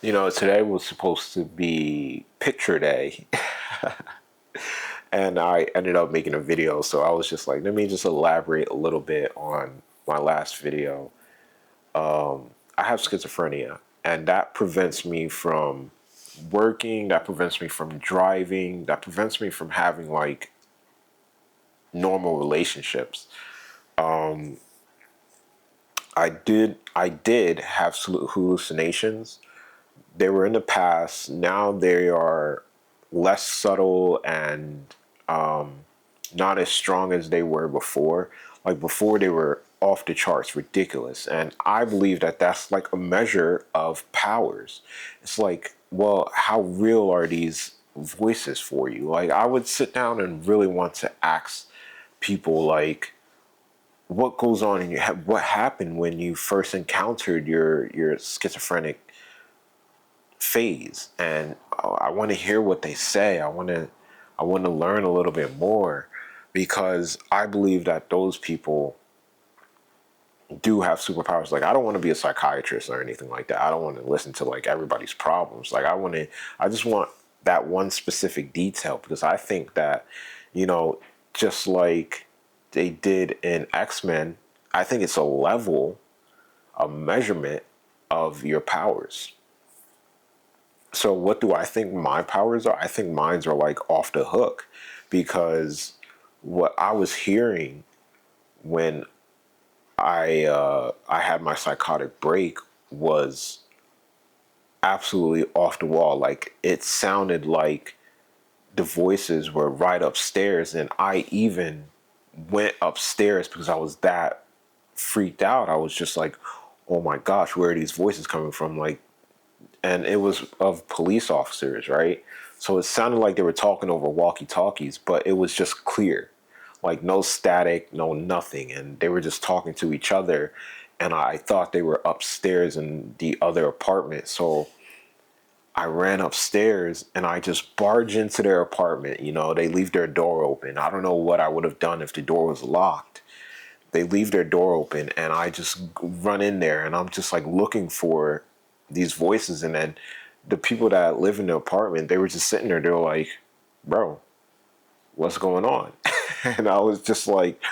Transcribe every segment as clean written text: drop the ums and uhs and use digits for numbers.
Today was supposed to be picture day, and I ended up making a video. So I was just like, let me just elaborate a little bit on my last video. I have schizophrenia, and that prevents me from working, that prevents me from driving, that prevents me from having like normal relationships. I did have hallucinations. They were in the past. Now they are less subtle and not as strong as they were before. Like before, they were off the charts, ridiculous. And I believe that that's like a measure of powers. It's like, well, how real are these voices for you? Like, I would sit down and really want to ask people, like, what goes on in your head? What happened when you first encountered your schizophrenic phase? And I want to hear what they say. I want to learn a little bit more, because I believe that those people do have superpowers. Like, I don't want to be a psychiatrist or anything like that. I don't want to listen to like everybody's problems. Like, I just want that one specific detail, because I think that, you know, just like they did in X-Men, I think it's a level, a measurement of your powers. So what do I think my powers are? I think mines are like off the hook, because what I was hearing when I had my psychotic break was absolutely off the wall. Like, it sounded like the voices were right upstairs, and I even went upstairs because I was that freaked out. I was just like, "Oh my gosh, where are these voices coming from?" Like, and it was of police officers, right? So it sounded like they were talking over walkie-talkies, but it was just clear, like no static, no nothing, and they were just talking to each other. And I thought they were upstairs in the other apartment, so I ran upstairs and I just barged into their apartment. They leave their door open. I don't know what I would have done if the door was locked. They leave their door open, and I just run in there, and I'm just like looking for these voices. And then the people that live in the apartment, they were just sitting there. They were like, "Bro, what's going on?" And I was just like,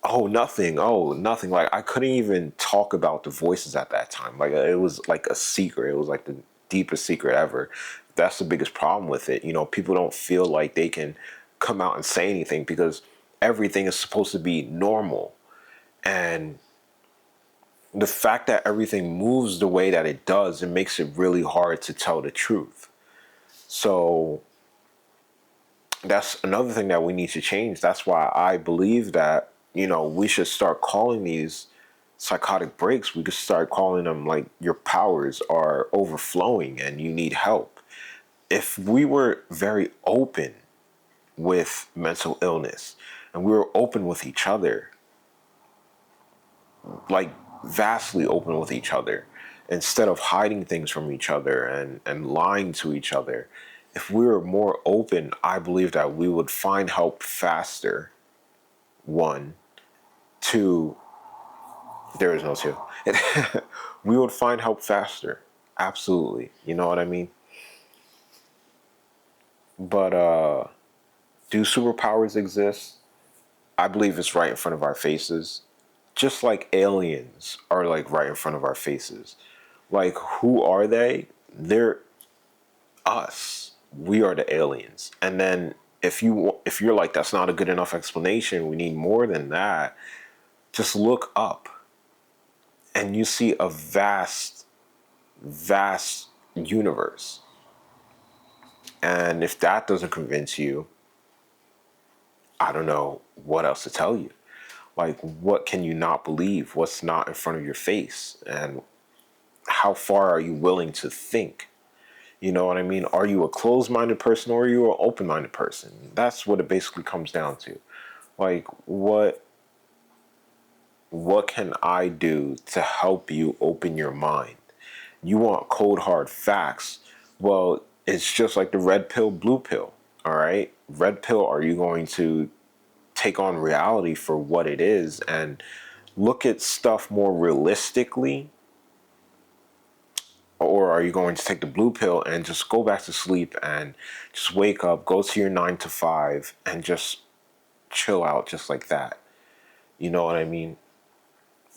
"Oh, nothing. Oh, nothing." Like, I couldn't even talk about the voices at that time. Like, it was like a secret. It was like the deepest secret ever. That's the biggest problem with it. People don't feel like they can come out and say anything, because everything is supposed to be normal. And the fact that everything moves the way that it does, it makes it really hard to tell the truth. So that's another thing that we need to change. That's why I believe that, we should start calling these psychotic breaks. We could start calling them like, your powers are overflowing and you need help. If we were very open with mental illness, and we were open with each other, like vastly open with each other, instead of hiding things from each other and lying to each other, if we were more open, I believe that we would find help faster. One. Two, there is no two. We would find help faster. Absolutely. You know what I mean? But do superpowers exist? I believe it's right in front of our faces. Just like aliens are like right in front of our faces. Like, who are they? They're us. We are the aliens. And then if you're like, that's not a good enough explanation, we need more than that, just look up and you see a vast, vast universe. And if that doesn't convince you, I don't know what else to tell you. Like, what can you not believe? What's not in front of your face? And how far are you willing to think? You know what I mean? Are you a closed-minded person, or are you an open-minded person? That's what it basically comes down to. Like, what can I do to help you open your mind? You want cold hard facts. Well, it's just like the red pill, blue pill. All right? Red pill, are you going to take on reality for what it is and look at stuff more realistically? Or are you going to take the blue pill and just go back to sleep and just wake up, go to your 9 to 5, and just chill out just like that? You know what I mean?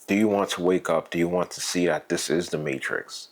Do you want to wake up? Do you want to see that this is the Matrix?